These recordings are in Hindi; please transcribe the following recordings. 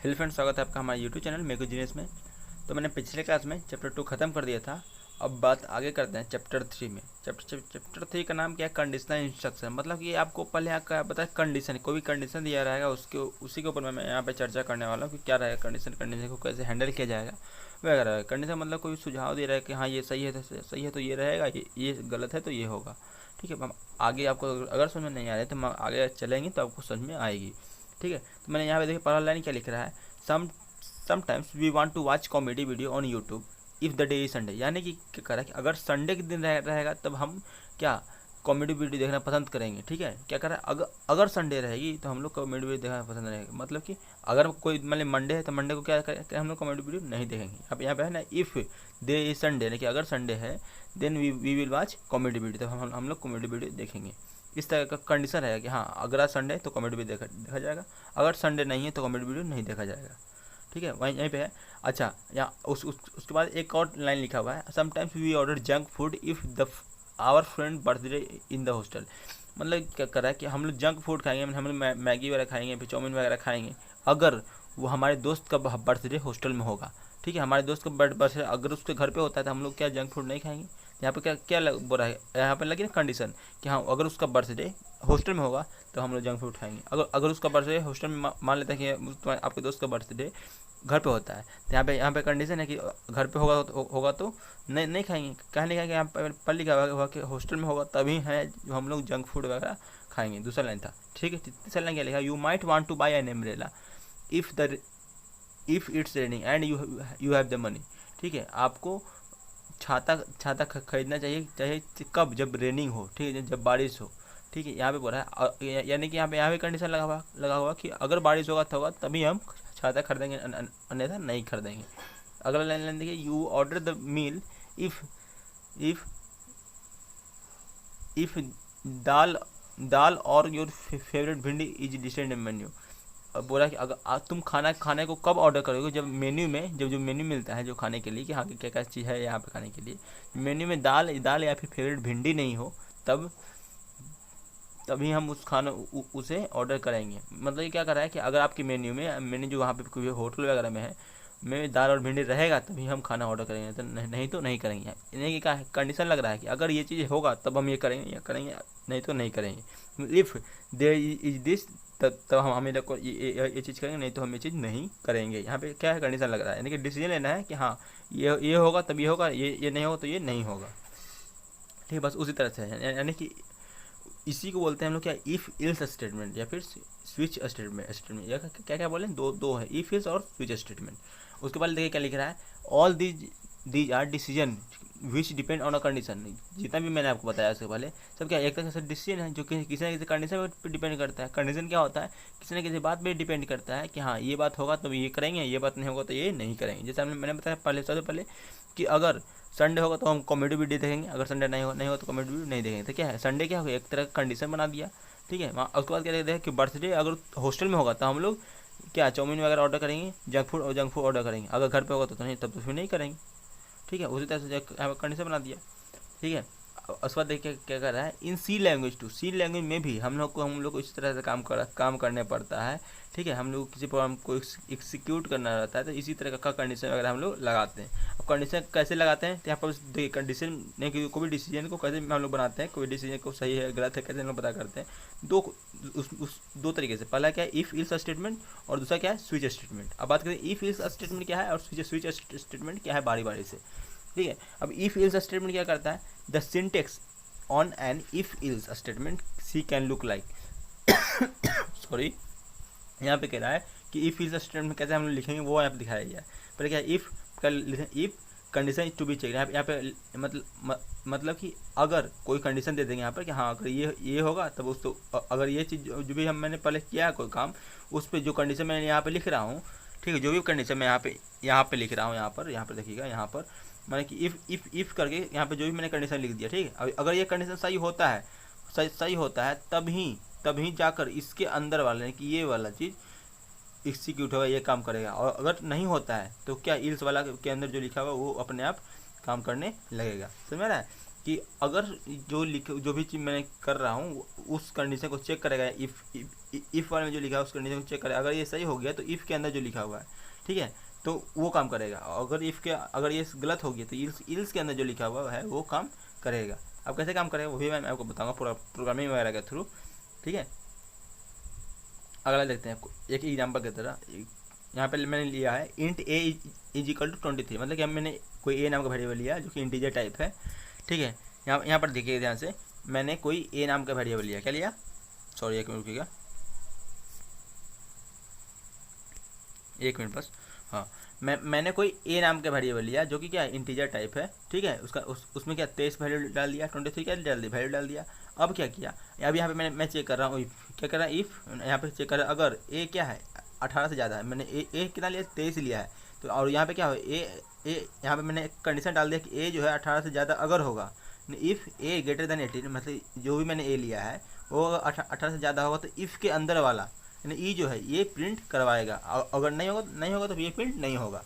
हेलो फ्रेंड्स, स्वागत है आपका हमारे यूट्यूब चैनल मेगो जीनियस में। तो मैंने पिछले क्लास में चैप्टर 2 ख़त्म कर दिया था। अब बात आगे करते हैं चैप्टर 3 में। चैप्टर 3 का नाम क्या है? Conditional instruction. मतलब कि आपको पहले यहाँ का पता है कंडीशन, कोई भी कंडीशन दिया रहेगा उसी के ऊपर मैं यहाँ पे चर्चा करने वाला हूँ कि क्या रहेगा कंडीशन को कैसे हैंडल किया जाएगा वगैरह। कंडीशन मतलब कोई सुझाव दे रहा है कि हाँ ये सही है तो ये रहेगा, ये गलत है तो ये होगा। ठीक है, हम आगे आपको अगर समझ में नहीं आ रहा है तो हम आगे चलेंगे तो आपको समझ में आएगी। ठीक है, तो मैंने यहाँ पे देखिए पहला लाइन क्या लिख रहा है, sometimes we want to watch comedy video on YouTube if the day is Sunday. यानी कि क्या कह रहा है कि अगर संडे के दिन रहेगा तब हम क्या कॉमेडी वीडियो देखना पसंद करेंगे। ठीक है, क्या कर रहा है, अगर संडे रहेगी तो हम लोग कॉमेडी वीडियो देखना पसंद रहेगा। मतलब कि अगर कोई मतलब मंडे है तो मंडे को क्या करें, हम लोग कॉमेडी वीडियो नहीं देखेंगे। अब यहाँ पे है ना, इफ़ दे इज संडे, यानी कि अगर संडे है then we will watch comedy video, तो हम लोग कॉमेडी वीडियो देखेंगे। इस तरह का कंडीशन रहेगा कि हाँ अगर आज संडे है तो कॉमेडी वीडियो देखा जाएगा, अगर संडे नहीं है तो कॉमेडी वीडियो नहीं देखा जाएगा। ठीक है, वहीं यहीं पे है। अच्छा, यहाँ उसके बाद एक और लाइन लिखा हुआ है, sometimes we order junk food if the our friend birthday in the hostel. मतलब क्या कर रहा है कि हम लोग जंक फूड खाएंगे, हम लोग मैगी वगैरह खाएंगे, फिर चाउमीन वगैरह खाएंगे अगर वो हमारे दोस्त का बर्थडे हॉस्टल में होगा। ठीक है, हमारे दोस्त का बर्थडे अगर उसके घर पे होता है तो हम लोग क्या जंक फूड नहीं खाएंगे। यहाँ पे क्या क्या बोल रहा है, यहाँ पे लगी ना कंडीशन कि हाँ अगर उसका बर्थडे हॉस्टल में होगा तो हम लोग जंक फूड खाएंगे। अगर उसका बर्थडे हॉस्टल में मान लेते हैं कि आपके दोस्त का बर्थडे घर पे होता है तो यहाँ पे कंडीशन है कि घर पे होगा तो नहीं खाएंगे। कहाँ लिखा है कि यहाँ पर लिखा हुआ कि हॉस्टल में होगा तभी है जो हम लोग जंक फूड वगैरह खाएंगे। दूसरा लाइन था। ठीक है, तीसरा लाइन क्या लिखा, you might want to buy an umbrella if it's raining and you have the money. ठीक है, आपको छाता खरीदना चाहिए कब, जब रेनिंग हो। ठीक है, जब बारिश हो। ठीक है, यहाँ पे बोला है यानी कि यहाँ पे कंडीशन लगा हुआ कि अगर बारिश होगा तो होगा तभी हम छाता खरीदेंगे, अन्यथा नहीं खरीदेंगे। अगला लाइन देखिए, you order the meal if if if dal dal और your favourite bhindi is listed in menu. अब बोला कि अगर तुम खाने को कब ऑर्डर करोगे, जब मेन्यू में जो मेन्यू मिलता है जो खाने के लिए कि हाँ क्या क्या चीज़ है यहाँ पे खाने के लिए, मेन्यू में दाल या फिर फेवरेट भिंडी नहीं हो तभी हम उसे ऑर्डर करेंगे। मतलब ये क्या कर रहा है कि अगर आपके मेन्यू जो वहाँ पे कोई होटल वगैरह में है में दाल और भिंडी रहेगा तभी हम खाना ऑर्डर करेंगे, तो नहीं तो नहीं करेंगे। यानी कि क्या कंडीशन लग रहा है कि अगर ये चीज़ होगा तब हम ये करेंगे नहीं तो नहीं करेंगे। इफ़ देयर इज दिस तब हम हमें ये चीज़ करेंगे, नहीं तो हम ये चीज़ नहीं करेंगे। यहाँ पे क्या है, कंडीशन लग रहा है, यानी कि डिसीजन लेना है कि हाँ ये होगा तब ये होगा, ये नहीं होगा तो ये नहीं होगा। ठीक है, बस उसी तरह से है। यानी कि इसी को बोलते हैं हम लोग क्या, इफ़ इल्स स्टेटमेंट या फिर स्विच स्टेटमेंट या क्या क्या बोले, दो है, इफ इल्स और स्विच स्टेटमेंट। उसके बाद देखिए क्या लिख रहा है, all these are decision which depend on a condition. जितना भी मैंने आपको बताया उससे पहले सब क्या एक तरह से डिसीजन है जो कि किसी न किसी कंडीशन पर डिपेंड करता है। कंडीशन क्या होता है, किसी न किसी बात पर डिपेंड करता है कि हाँ ये बात होगा तो ये करेंगे, ये बात नहीं होगा तो ये नहीं करेंगे। जैसे मैंने बताया सबसे पहले कि अगर संडे होगा तो हम कॉमेडी वीडियो देखेंगे, अगर संडे नहीं होगा तो कॉमेडी वीडियो नहीं देखेंगे। तो क्या है, संडे क्या हो गया, एक तरह का कंडीशन बना दिया। ठीक है, उसके बाद क्या देखते हैं कि बर्थडे अगर हॉस्टल में होगा तो हम लोग क्या चाउमीन वगैरह ऑर्डर करेंगे, जंक फूड ऑर्डर करेंगे। अगर घर पे होगा तो नहीं, तब तो फिर नहीं करेंगे। ठीक है, उसी तरह से कंडीशन बना दिया। ठीक है, उसके बाद देखिए क्या कर रहा है, इन सी लैंग्वेज में भी हम लोग को इस तरह से काम करने पड़ता है। ठीक है, हम लोग किसी प्रोग्राम को एग्जीक्यूट करना रहता है तो इसी तरह का कंडीशन वगैरह हम लोग लगाते हैं। अब कंडीशन कैसे लगाते हैं तो यहाँ पर देखिए कंडीशन नहीं कि कोई भी डिसीजन को कैसे हम लोग बनाते हैं, कोई डिसीजन को सही है गलत है कैसे हम लोग पता करते हैं। दो तरीके से, पहला क्या है इफ़ इल्स स्टेटमेंट और दूसरा क्या है स्विच स्टेटमेंट। अब बात करें इफ़ इल्स स्टेटमेंट क्या है और स्विच स्टेटमेंट क्या है, बारी बारी से। ठीक है, अब इफ इल्स स्टेटमेंट क्या करता है, the syntax on an if else statement C can look like sorry, यहाँ पे कह रहा है कि इफ इल्स स्टेटमेंट कैसे हम लोग लिखेंगे वो यहाँ पे दिखाया गया है। पहले क्या if if condition to be check, यहाँ पे मतलब कि अगर कोई कंडीशन दे देंगे यहाँ पर कि हाँ अगर ये होगा तब उसको, अगर ये चीज़ जो भी मैंने पहले किया है कोई काम उस पर जो कंडीशन मैं यहाँ पे लिख रहा हूँ। ठीक है, जो भी कंडीशन मैं यहाँ पे लिख रहा हूँ, यहाँ पर देखिएगा, यहाँ पर मैंने कि इफ़ करके यहाँ पे जो भी मैंने कंडीशन लिख दिया। ठीक है, अब अगर ये कंडीशन सही होता है तभी जाकर इसके अंदर वाले कि ये वाला चीज़ एग्जीक्यूट होगा, ये काम करेगा। और अगर नहीं होता है तो क्या इल्स वाला के अंदर जो लिखा हुआ वो अपने आप काम करने लगेगा। समझ में आ रहा है। कि अगर जो भी चीज़ मैं कर रहा हूँ उस कंडीशन को चेक करेगा, इफ़ वाले में जो लिखा है उस कंडीशन को चेक करेगा। अगर ये सही हो गया तो इफ़ के अंदर जो लिखा हुआ है, ठीक है, तो वो काम करेगा। अगर ये गलत हो गया तो इल्स के अंदर जो लिखा हुआ है वो काम करेगा। अब कैसे काम करेगा वो भी मैं आपको बताऊँगा पूरा प्रोग्रामिंग वगैरह के थ्रू, ठीक है। अगला देखते हैं आपको एक एग्जाम्पल की तरह। यहाँ पे मैंने लिया है int a is equal to 23, मतलब कि मैंने कोई ए नाम का वेरिएबल लिया जो कि इंटीजर टाइप है, ठीक है। यहाँ पर देखिए ध्यान से, मैंने कोई ए नाम का वेरिएबल लिया, क्या लिया, सॉरी एक मिनट रुकिएगा, एक मिनट बस, हाँ, मैंने कोई ए नाम का वेरिएबल लिया जो कि क्या इंटीजर टाइप है, ठीक है। उसमें क्या 23 वैल्यू डाल दिया, 23 क्या डाल दी वैल्यू डाल दिया। अब क्या किया, अब यहाँ पे मैं चेक कर रहा हूँ, क्या कर रहा है, इफ़ यहाँ पे चेक कर रहा है अगर ए क्या है 18 से ज़्यादा है, मैंने ए कितना लिया 23 लिया है, तो और यहाँ पे क्या हो ए यहाँ पे मैंने एक कंडीशन डाल दिया कि ए जो है 18 से ज़्यादा अगर होगा, इफ़ ए ग्रेटर देन 18, मतलब जो भी मैंने ए लिया है वो 18 से ज़्यादा होगा तो इफ़ के अंदर वाला यानी ई जो है ये प्रिंट करवाएगा, अगर नहीं होगा तो ये प्रिंट नहीं होगा,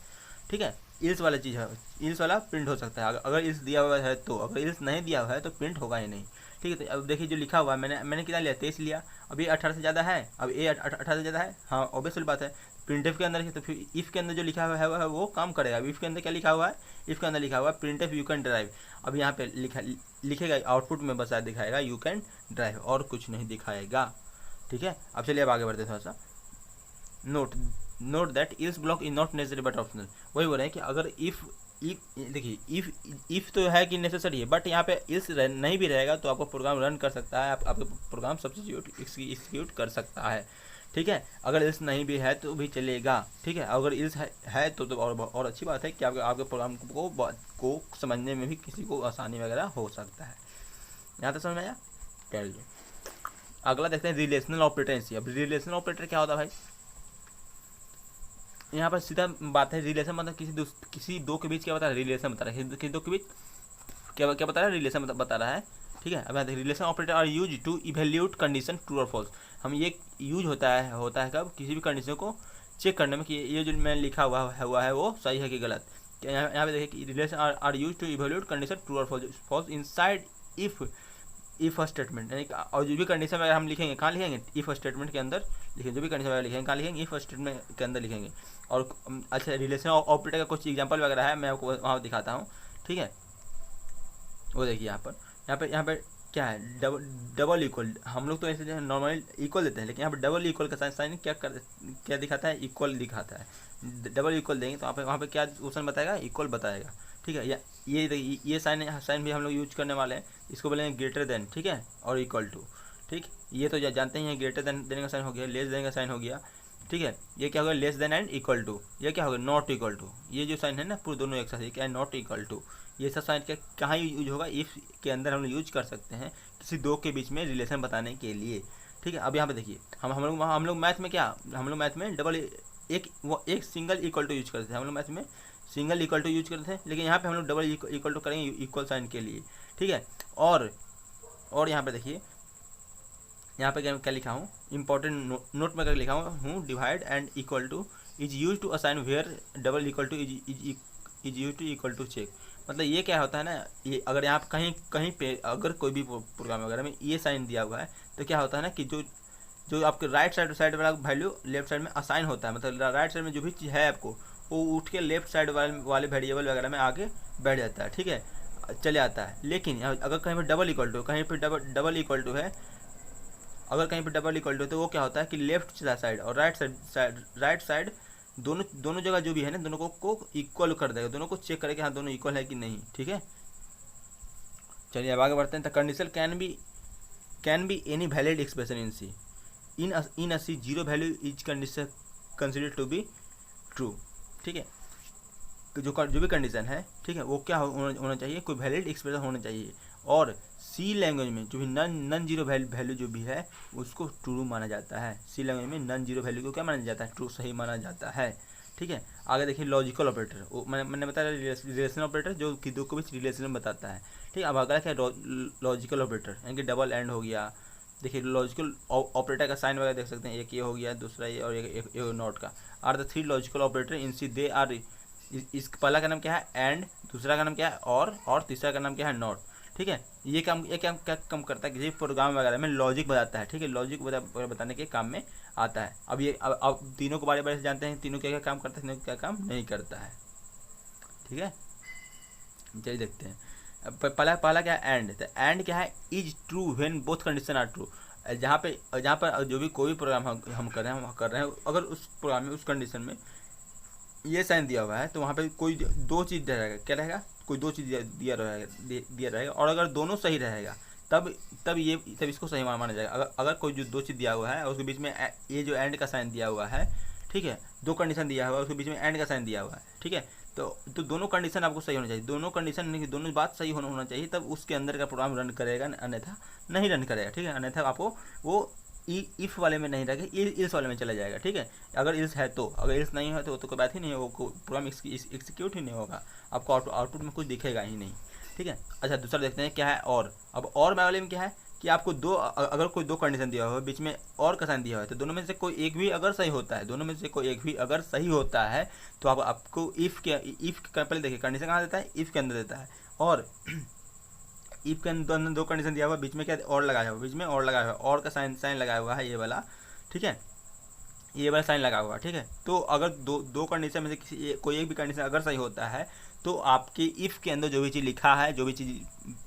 ठीक है। इल्स वाला चीज़ है, इल्स वाला प्रिंट हो सकता है अगर इल्स दिया हुआ है तो, अगर इल्स नहीं दिया हुआ है तो प्रिंट होगा ही नहीं, ठीक है। तो अब देखिए जो लिखा हुआ है मैंने कितना लिया 23 लिया, अब ये 18 से ज़्यादा है, अब ए 18 से ज़्यादा है, हाँ ऑब्वियसली बात है, प्रिंटफ के अंदर है तो फिर इफ़ के अंदर जो लिखा हुआ है वो काम करेगा। अब इफ़ के अंदर क्या लिखा हुआ है, इफ़ के अंदर लिखा हुआ है प्रिंटफ यू कैन ड्राइव, अब यहाँ पे लिखेगा आउटपुट में बस दिखाएगा यू कैन ड्राइव और कुछ नहीं दिखाएगा, ठीक है। अब चलिए अब आगे बढ़ते हैं थोड़ा सा। Note that ills block is not necessary but optional, वही बोल रहे हैं कि अगर इफ़ देखिए इफ़ तो है कि नेसेसरी है, बट यहाँ पे इल्स नहीं भी रहेगा तो आपका प्रोग्राम रन कर सकता है, आपका प्रोग्राम सब्स्टिट्यूट एग्जीक्यूट कर सकता है, ठीक है। अगर इल्स नहीं भी है तो भी चलेगा, ठीक है। अगर इल्स है तो और अच्छी बात है कि आपके प्रोग्राम को समझने में भी किसी को आसानी वगैरह हो सकता है। यहाँ तक समझ में आया, चलिए अगला देखते हैं रिलेशनल ऑपरेटर। अब रिलेशनल ऑपरेटर क्या होता है भाई, यहाँ पर सीधा बात है, रिलेशन मतलब किसी दो के बीच क्या बता रहा है, रिलेशन बता रहा है, किसी दो के बीच क्या बता रहा है, रिलेशन बता रहा है, ठीक है। अब relation operator are use to evaluate condition true और फॉल्स, हम ये यूज होता है कब, किसी भी कंडीशन को चेक करने में कि ये जो मैंने लिखा हुआ है वो सही है कि गलत। यहाँ पे देखिए कि relation are use to evaluate condition true और फॉल्स इनसाइड इफ स्टेटमेंट, यानी और जो भी कंडीशन वगैरह हम लिखेंगे कहाँ लिखेंगे, इफ स्टेटमेंट के अंदर लिखेंगे, जो भी कंडीशन वगैरह लिखेंगे कहाँ लिखेंगे, इफ स्टेटमेंट के अंदर लिखेंगे। और अच्छा रिलेशन ऑपरेटर का कुछ एग्जांपल वगैरह है, मैं आपको वहाँ दिखाता हूँ, ठीक है। वो देखिए यहाँ पे क्या है, डबल इक्वल, हम लोग तो ऐसे नॉर्मली इक्वल देते हैं, लेकिन यहाँ पर डबल इक्वल का साइन क्या दिखाता है, इक्वल दिखाता है। डबल इक्वल देंगे तो वहाँ पे क्या ऑप्शन बताएगा, इक्वल बताएगा, ठीक है। या ये साइन भी हम लोग यूज करने वाले हैं, इसको बोलेंगे ग्रेटर देन, ठीक है, और इक्वल टू, ठीक। ये तो जानते ही हैं, ग्रेटर देन देने का साइन हो गया, लेस देने का साइन हो गया, ठीक है। ये क्या होगा, less than and equal to, ये क्या होगा, नॉट इक्वल टू, ये जो साइन है ना पूरे दोनों एक साथ, ये क्या है, नॉट इक्वल टू। ये सब साइन क्या कहाँ यूज होगा, इफ़ के अंदर हम लोग यूज कर सकते हैं किसी दो के बीच में रिलेशन बताने के लिए, ठीक है। अब यहाँ पे देखिए हम लोग मैथ में क्या, हम लोग मैथ में एक सिंगल इक्वल टू यूज करते हैं, हम लोग मैथ में सिंगल इक्वल टू यूज करते हैं, लेकिन यहाँ पे हम लोग डबल इक्वल टू करेंगे इक्वल साइन के लिए, ठीक है। और यहाँ पे देखिए, यहाँ पे क्या लिखा हूँ, इंपॉर्टेंट नोट में लिखा हूँ, divide and equal to is use to assign where double equal to is use to equal to check. मतलब ये क्या होता है ना, ये अगर यहाँ कहीं पे अगर कोई भी प्रोग्राम वगैरह में ये साइन दिया हुआ है तो क्या होता है ना कि जो आपके राइट साइड वाला वैल्यू लेफ्ट साइड में असाइन होता है, मतलब राइट साइड में जो भी चीज़ है आपको वो उठ के लेफ्ट साइड वाले वेरिएबल वगैरह में आगे बैठ जाता है, ठीक है, चले आता है। लेकिन अगर कहीं पर डबल इक्वल टू, कहीं पर डबल इक्वल टू है, अगर कहीं पर डबल इक्वल टू तो वो क्या होता है कि लेफ्ट साइड और राइट साइड दोनों जगह जो भी है ना, दोनों को इक्वल कर देगा, दोनों को चेक करेगा हाँ दोनों इक्वल है कि नहीं, ठीक है। चलिए अब आगे बढ़ते हैं। The condition can be any valid expression in C, in a C zero value is condition considered to be true, ठीक है। जो भी कंडीशन है, ठीक है, वो क्या होना चाहिए, कोई वैलिड एक्सप्रेशन होना चाहिए। और सी लैंग्वेज में जो भी नन जीरो वैल्यू जो भी है उसको ट्रू माना जाता है। सी लैंग्वेज में नन जीरो वैल्यू को क्या माना जाता है, ट्रू सही माना जाता है, ठीक है। आगे देखिए लॉजिकल ऑपरेटर, मैंने बताया रिलेशन ऑपरेटर जो कि दो के बीच रिलेशन बताता है, ठीक है। अब अगला क्या है, लॉजिकल ऑपरेटर, यानी कि डबल एंड हो गया। देखिए लॉजिकल ऑपरेटर का साइन वगैरह देख सकते हैं, एक ये हो गया, दूसरा ये और एक नॉट का। Are the three logical operator in C they are, इस पहला का नाम क्या है एंड, दूसरा का नाम क्या है और तीसरा का नाम क्या है नॉट, ठीक है। ये काम क्या काम करता है कि ये प्रोग्राम वगैरह में लॉजिक बताता है, ठीक है, लॉजिक बताने के काम में आता है। अब ये अब तीनों को बारे बारे से जानते हैं, तीनों क्या क्या काम करता है, तीनों क्या काम नहीं करता है, ठीक है। चलिए देखते हैं। पहला क्या है, एंड। तो एंड क्या है, is true when both condition are true. जहाँ पर जो भी कोई भी प्रोग्राम हम कर रहे हैं अगर उस प्रोग्राम में उस कंडीशन में ये साइन दिया हुआ है तो वहाँ पे कोई दो चीज़ दिया रहेगा, क्या रहेगा, कोई दो चीज़ दिया रहेगा और अगर दोनों सही रहेगा तब इसको सही माना जाएगा। अगर कोई जो दो चीज़ दिया हुआ है और उसके बीच में ये जो एंड का साइन दिया हुआ है, ठीक है, दो कंडीशन दिया हुआ है उसके बीच में एंड का साइन दिया हुआ है, ठीक है, तो दोनों कंडीशन आपको सही होना चाहिए, दोनों कंडीशन नहीं, दोनों बात सही होना चाहिए, तब उसके अंदर का प्रोग्राम रन करेगा, अन्यथा नहीं रन करेगा, ठीक है, अन्यथा आपको वो इफ़ वाले में नहीं रहेगा, इल्स वाले में चला जाएगा, ठीक है। अगर इल्स है तो, अगर इल्स नहीं है तो कोई बात ही नहीं है, वो प्रोग्राम एग्जीक्यूट ही नहीं होगा, आपको आउटपुट में कुछ दिखेगा ही नहीं, ठीक है। अच्छा, दूसरा देखते हैं क्या है, और। अब और वाले में क्या है कि आपको अगर कोई दो कंडीशन दिया हुआ है, बीच में और का साइन दिया हुआ है, तो दोनों में से कोई एक भी अगर सही होता है, दोनों में से कोई एक भी अगर सही होता है तो आपको इफ़ पहले देखिए कंडीशन कहाँ देता है, इफ़ के अंदर देता है, और इफ के अंदर दो कंडीशन दिया हुआ, बीच में क्या और लगाया हुआ, बीच में और लगाया हुआ, और का साइन लगाया हुआ है, ये वाला, ठीक है, ये वाला साइन लगा हुआ, ठीक है। तो अगर दो कंडीशन में से कोई एक भी कंडीशन अगर सही होता है तो आपके इफ़ के अंदर जो भी चीज़ लिखा है, जो भी चीज़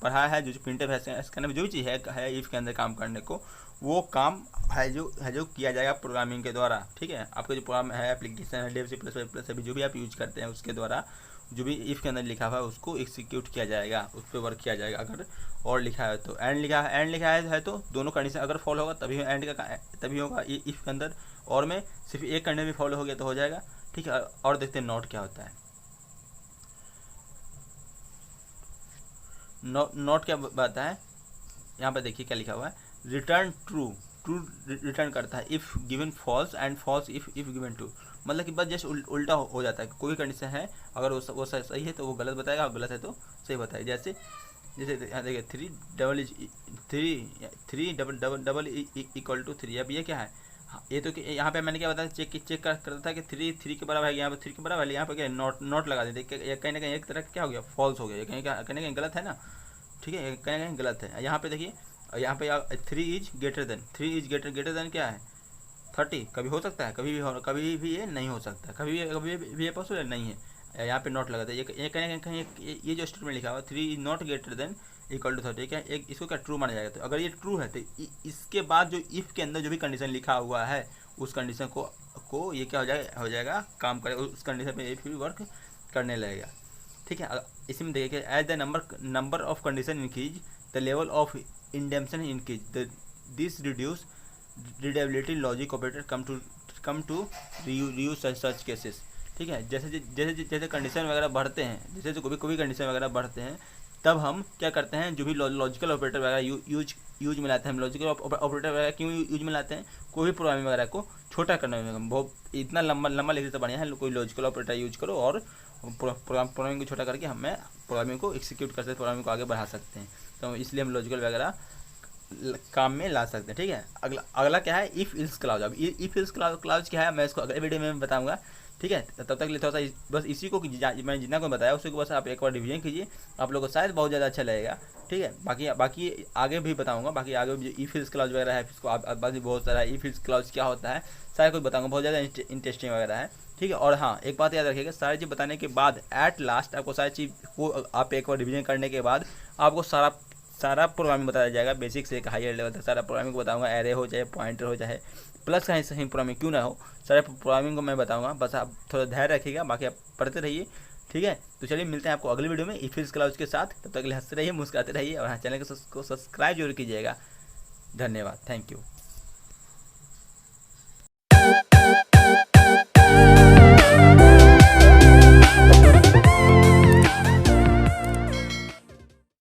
पढ़ा है, जो प्रिंटर है स्कैनर में जो भी चीज़ है इफ़ के अंदर काम करने को, वो काम है जो किया जाएगा प्रोग्रामिंग के द्वारा, ठीक है। आपका जो प्रोग्राम है, एप्लीकेशन है, डेव C++ अभी जो भी आप यूज करते हैं उसके द्वारा जो भी इफ़ के अंदर लिखा हुआ है उसको एग्जीक्यूट किया जाएगा, उस पर वर्क किया जाएगा। अगर और लिखा है तो एंड लिखा है तो दोनों कंडीशन अगर फॉलो होगा तभी एंड का तभी होगा इफ़ के अंदर, और में सिर्फ एक कंडीशन भी फॉलो हो गया तो हो जाएगा, ठीक है। और देखते हैं नॉट क्या होता है। नॉट क्या बताता है, यहाँ पर देखिए क्या लिखा हुआ है, रिटर्न ट्रू रिटर्न करता है if given false and false if given true. मतलब कि बस जस्ट उल्टा हो जाता है, कोई कंडीशन है अगर वो सही है तो वो गलत बताएगा, और गलत है तो सही बताएगा। जैसे यहाँ देखिए थ्री डबल इक्वल टू 3। अब ये क्या है, ये तो यहाँ पे मैंने क्या बताया, चेक करता था कि थ्री के बराबर है, यहाँ पे 3 के बराबर है, यहाँ पे क्या नॉट लगा देते, कहीं ना कहीं एक तरह क्या हो गया, फॉल्स हो गया, कहीं ना कहीं गलत है ना, ठीक है, कहीं ना कहीं गलत है। यहाँ पे देखिए, यहाँ पे 3 इज ग्रेटर देन क्या है 30, कभी हो सकता है, कभी भी ये नहीं हो सकता, कभी भी ये पॉसिबल नहीं है। यहाँ पे नॉट लगाता है, ये कहीं ये जो स्टेटमेंट लिखा हुआ 3 is not greater than equal to 30, क्या एक इसको क्या ट्रू माना जाएगा। तो अगर ये ट्रू है तो इसके बाद जो इफ़ के अंदर जो भी कंडीशन लिखा हुआ है उस कंडीशन को ये क्या हो जाएगा काम करेगा, उस कंडीशन पे इफ भी वर्क करने लगेगा, ठीक है। इसी में देखिए as the number of condition increase the level of indentation increase, this reduce readability logic operator come to reuse such cases, ठीक है। जैसे कंडीशन वगैरह बढ़ते हैं, जैसे कोई कंडीशन वगैरह बढ़ते हैं, तब हम क्या करते हैं, जो भी लॉजिकल ऑपरेटर वगैरह यूज में लाते हैं। हम लॉजिकल ऑपरेटर वगैरह क्यों यूज में लाते हैं, कोई भी प्रोग्रामिंग वगैरह को छोटा करने में, बहुत इतना लंबा लिखने से बढ़िया है कोई लॉजिकल ऑपरेटर यूज करो और प्रोग्रामिंग को छोटा करके हमें प्रोग्रामिंग को एक्सिक्यूट कर सकते हैं, प्रोग्रामिंग को आगे बढ़ा सकते हैं। तो इसलिए हम लॉजिकल वगैरह काम में ला सकते हैं, ठीक है। अगला क्या है, इफ़ इल्स क्लाउज। अब इफ़ इल्स क्लाउज क्या है मैं इसको अगले वीडियो में बताऊंगा, ठीक है। तब तक के लिए थोड़ा सा बस इसी को मैंने जितना को बताया उसी को बस आप एक बार रिवीजन कीजिए, आप लोगों को शायद बहुत ज़्यादा अच्छा लगेगा, ठीक है। बाकी आगे भी बताऊंगा, बाकी आगे जो इफ़ इल्स क्लाउज वगैरह है इसको बाकी बहुत सारा इफ़ इल्स क्लाउज क्या होता है सारा कुछ बताऊँगा, बहुत ज़्यादा इंटरेस्टिंग वगैरह है, ठीक है। और हाँ, एक बात याद रखिएगा, सारी चीज़ बताने के बाद एट लास्ट आपको सारी चीज़ को आप एक बार रिवीजन करने के बाद आपको सारा प्रोग्रामिंग बताया जाएगा, बेसिक से एक हायर लेवल तक सारा प्रोग्रामिंग को बताऊंगा, एरे हो चाहे पॉइंटर हो चाहे प्लस का सही प्रोग्रामिंग क्यों ना हो, सारे प्रोग्रामिंग को मैं बताऊंगा। बस आप थोड़ा धैर्य रखिएगा, बाकी आप पढ़ते रहिए, ठीक है। तो चलिए मिलते हैं आपको अगले वीडियो में इफ इल्स क्लाउज के साथ, तब तक के लिए हंसते रहिए, मुस्कुराते रहिए, और हाँ चैनल को सब्सक्राइब जरूर कीजिएगा। धन्यवाद, थैंक यू।